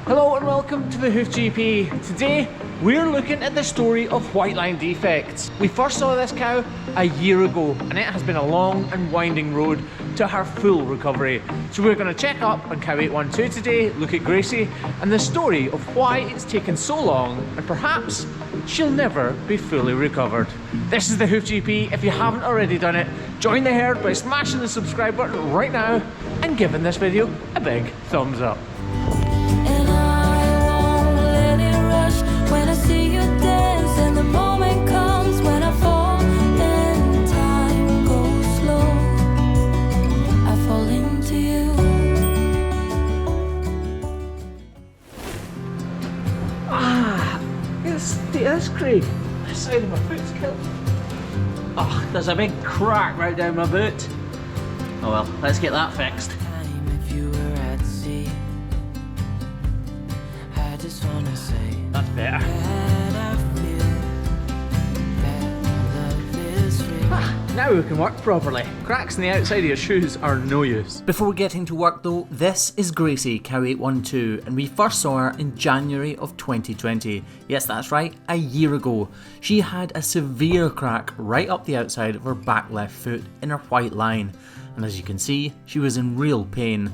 Hello and welcome to the Hoof GP. Today we're looking at the story of white line defects. We first saw this cow a year ago and it has been a long and winding road to her full recovery. So we're going to check up on cow 812 today, look at Gracie and the story of why it's taken so long and perhaps she'll never be fully recovered. This is the Hoof GP. If you haven't already done it, join the herd by smashing the subscribe button right now and giving this video a big thumbs up. When I see you dance and the moment comes when I fall and time goes slow, I fall into you. Yes, Craig. The side of my foot's killed. Oh, there's a big crack right down my boot. Oh well, let's get that fixed. If you were at sea, I just wanna say that's better. Now we can work properly. Cracks in the outside of your shoes are no use. Before getting to work though, this is Gracie, cow 812, and we first saw her in January of 2020. Yes, that's right, a year ago. She had a severe crack right up the outside of her back left foot in her white line. And as you can see, she was in real pain.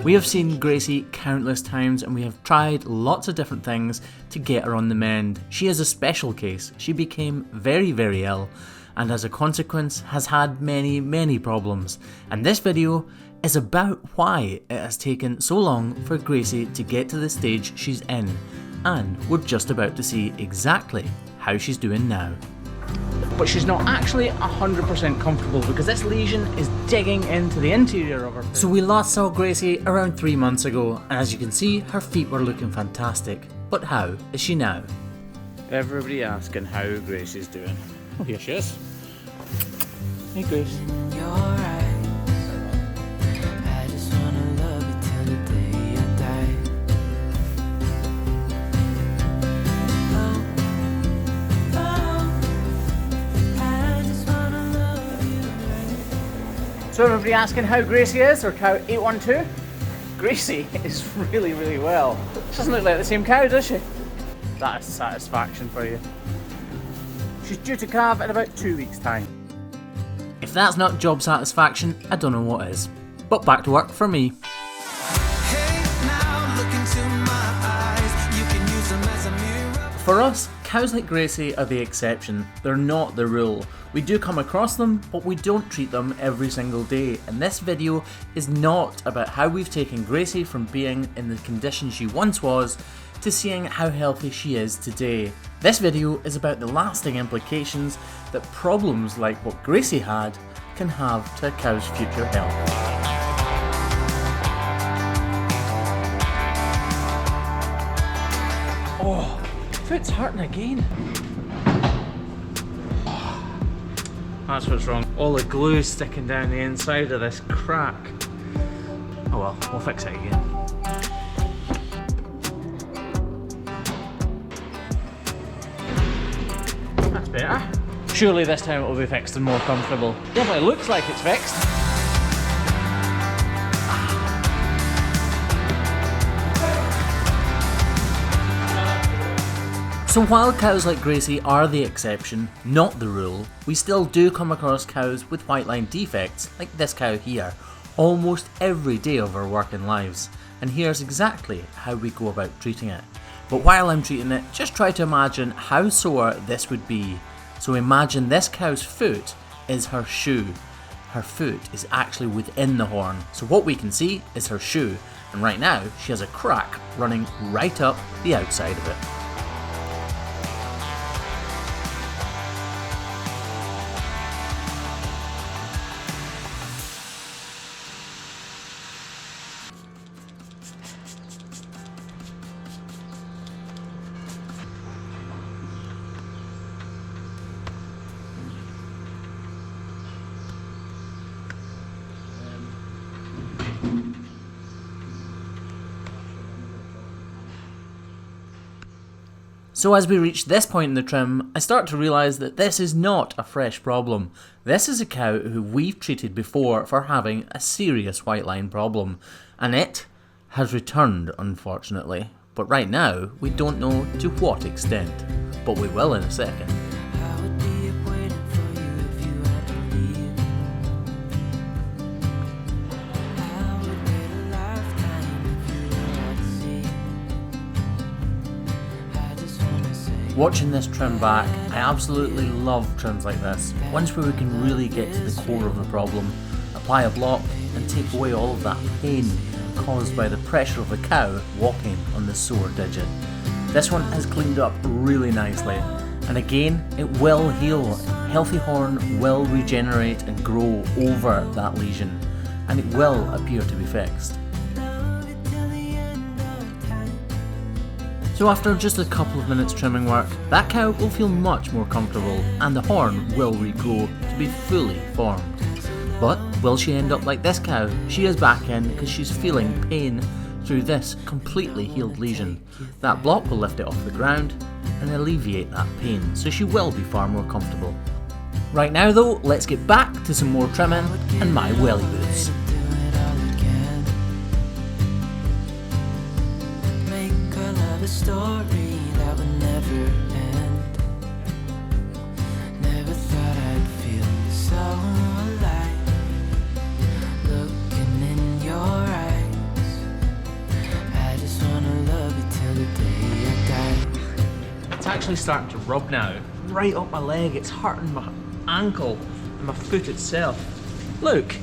We have seen Gracie countless times and we have tried lots of different things to get her on the mend. She is a special case. She became very, very ill and as a consequence has had many problems. And this video is about why it has taken so long for Gracie to get to the stage she's in. And we're just about to see exactly how she's doing now. But she's not actually 100% comfortable because this lesion is digging into the interior of her foot. So we last saw Gracie around 3 months ago, and as you can see, her feet were looking fantastic. But how is she now? Everybody asking how Gracie's doing. Oh, here she is. Hey, Grace. So everybody asking how Gracie is, or cow 812? Gracie is really well. She doesn't look like the same cow, does she? That is satisfaction for you. She's due to calve in about 2 weeks' time. If that's not job satisfaction, I don't know what is. But back to work for me. For us, cows like Gracie are the exception. They're not the rule. We do come across them, but we don't treat them every single day. And this video is not about how we've taken Gracie from being in the condition she once was to seeing how healthy she is today. This video is about the lasting implications that problems like what Gracie had can have to a cow's future health. Oh, foot's hurting again. That's what's wrong. All the glue sticking down the inside of this crack. Oh well, we'll fix it again. That's better. Surely this time it will be fixed and more comfortable. Definitely looks like it's fixed. So while cows like Gracie are the exception, not the rule, we still do come across cows with white line defects, like this cow here, almost every day of our working lives. And here's exactly how we go about treating it. But while I'm treating it, just try to imagine how sore this would be. So imagine this cow's foot is her shoe. Her foot is actually within the horn. So what we can see is her shoe. And right now, she has a crack running right up the outside of it. So as we reach this point in the trim, I start to realise that this is not a fresh problem. This is a cow who we've treated before for having a serious white line problem, and it has returned, unfortunately, but right now we don't know to what extent, but we will in a second. I would be waiting for you if you had to leave. I would wait a lifetime if you were at sea. I just wanna say Watching this trim back, I absolutely love trims like this, ones where we can really get to the core of the problem, apply a block and take away all of that pain caused by the pressure of the cow walking on the sore digit. This one has cleaned up really nicely, and again, it will heal. Healthy horn will regenerate and grow over that lesion, and it will appear to be fixed. So after just a couple of minutes trimming work, that cow will feel much more comfortable and the horn will regrow to be fully formed. But will she end up like this cow? She is back in because she's feeling pain through this completely healed lesion. That block will lift it off the ground and alleviate that pain, so she will be far more comfortable. Right now though, let's get back to some more trimming and my welly boots. do it all again. Make our love a story that would never end. Never thought I'd feel so alive. Looking in your eyes, I just wanna love you till the day I die. It's actually starting to rub now, right up my leg. It's hurting my ankle and my foot itself. Look!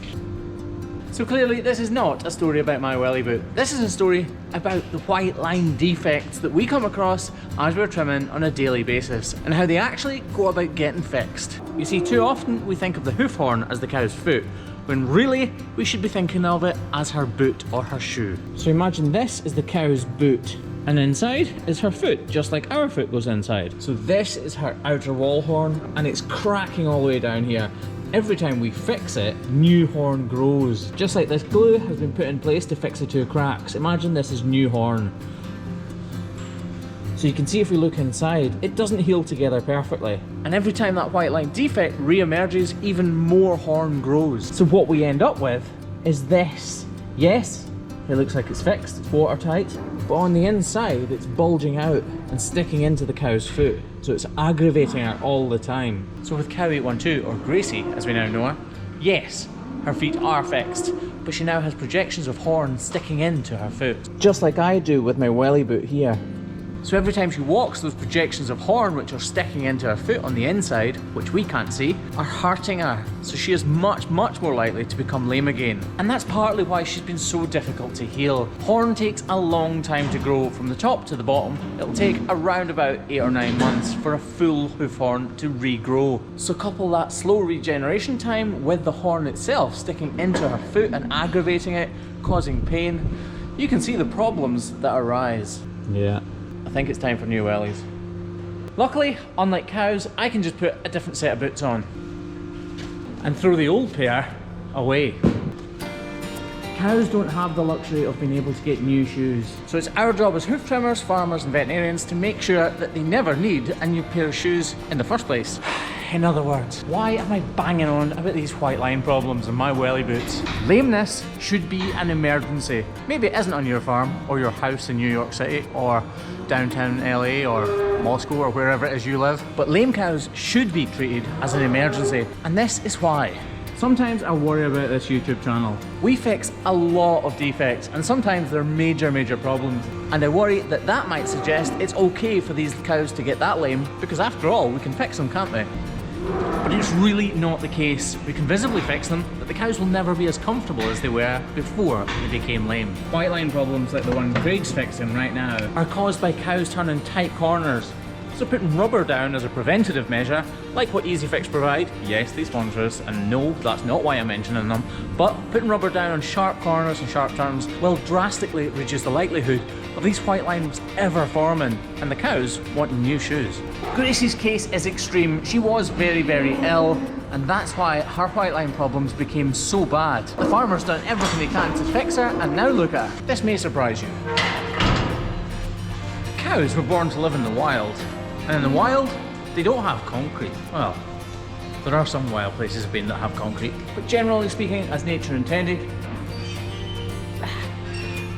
So clearly this is not a story about my welly boot. This is a story about the white line defects that we come across as we're trimming on a daily basis and how they actually go about getting fixed. You see, too often we think of the hoof horn as the cow's foot, when really we should be thinking of it as her boot or her shoe. So imagine this is the cow's boot, and inside is her foot, just like our foot goes inside. So this is her outer wall horn, and it's cracking all the way down here. Every time we fix it, new horn grows. Just like this glue has been put in place to fix the two cracks. Imagine this is new horn. So you can see if we look inside, it doesn't heal together perfectly. And every time that white line defect re-emerges, even more horn grows. So what we end up with is this. Yes, it looks like it's fixed, it's watertight, but on the inside it's bulging out and sticking into the cow's foot. So it's aggravating her all the time. So with cow 812, or Gracie as we now know her, yes, her feet are fixed, but she now has projections of horn sticking into her foot. Just like I do with my welly boot here. So every time she walks, those projections of horn which are sticking into her foot on the inside, which we can't see, are hurting her. So she is much more likely to become lame again. And that's partly why she's been so difficult to heal. Horn takes a long time to grow from the top to the bottom. It'll take around about 8 or 9 months for a full hoof horn to regrow. So couple that slow regeneration time with the horn itself sticking into her foot and aggravating it, causing pain, you can see the problems that arise. Yeah. I think it's time for new wellies. Luckily, unlike cows, I can just put a different set of boots on and throw the old pair away. Cows don't have the luxury of being able to get new shoes. So it's our job as hoof trimmers, farmers and veterinarians to make sure that they never need a new pair of shoes in the first place. In other words, why am I banging on about these white line problems in my welly boots? Lameness should be an emergency. Maybe it isn't on your farm or your house in New York City or downtown LA or Moscow or wherever it is you live, but lame cows should be treated as an emergency, and this is why. Sometimes I worry about this YouTube channel. We fix a lot of defects and sometimes they're major problems, and I worry that that might suggest it's okay for these cows to get that lame because after all we can fix them, can't we? But it's really not the case. We can visibly fix them, but the cows will never be as comfortable as they were before they became lame. White line problems like the one Craig's fixing right now are caused by cows turning tight corners. So putting rubber down as a preventative measure, like what EASYFIX provide, yes, they sponsor us, and no, that's not why I'm mentioning them, but putting rubber down on sharp corners and sharp turns will drastically reduce the likelihood of these white lines ever forming, and the cows wanting new shoes. Gracie's case is extreme. She was very ill, and that's why her white line problems became so bad. The farmer's done everything they can to fix her, and now look at her. This may surprise you. Cows were born to live in the wild. And in the wild, they don't have concrete. Well, there are some wild places I've been that have concrete, but generally speaking, as nature intended,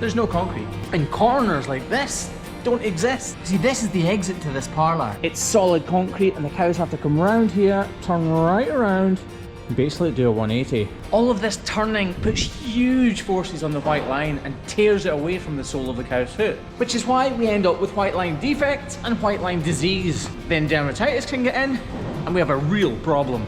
there's no concrete. And corners like this don't exist. See, this is the exit to this parlour. It's solid concrete and the cows have to come round here, turn right around, and basically do a 180. All of this turning puts huge forces on the white line and tears it away from the sole of the cow's foot, which is why we end up with white line defects and white line disease. Then dermatitis can get in and we have a real problem.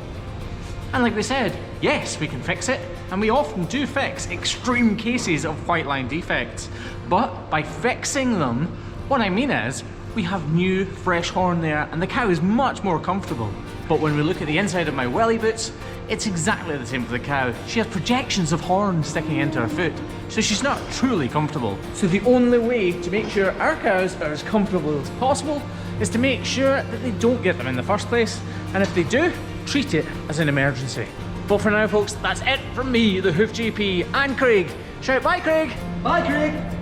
And like we said, yes, we can fix it, and we often do fix extreme cases of white line defects. But by fixing them, what I mean is, we have new, fresh horn there, and the cow is much more comfortable. But when we look at the inside of my welly boots, it's exactly the same for the cow. She has projections of horn sticking into her foot, so she's not truly comfortable. So the only way to make sure our cows are as comfortable as possible is to make sure that they don't get them in the first place, and if they do, treat it as an emergency. But for now, folks, that's it from me, the Hoof GP, and Craig. Shout bye, Craig! Bye, Craig!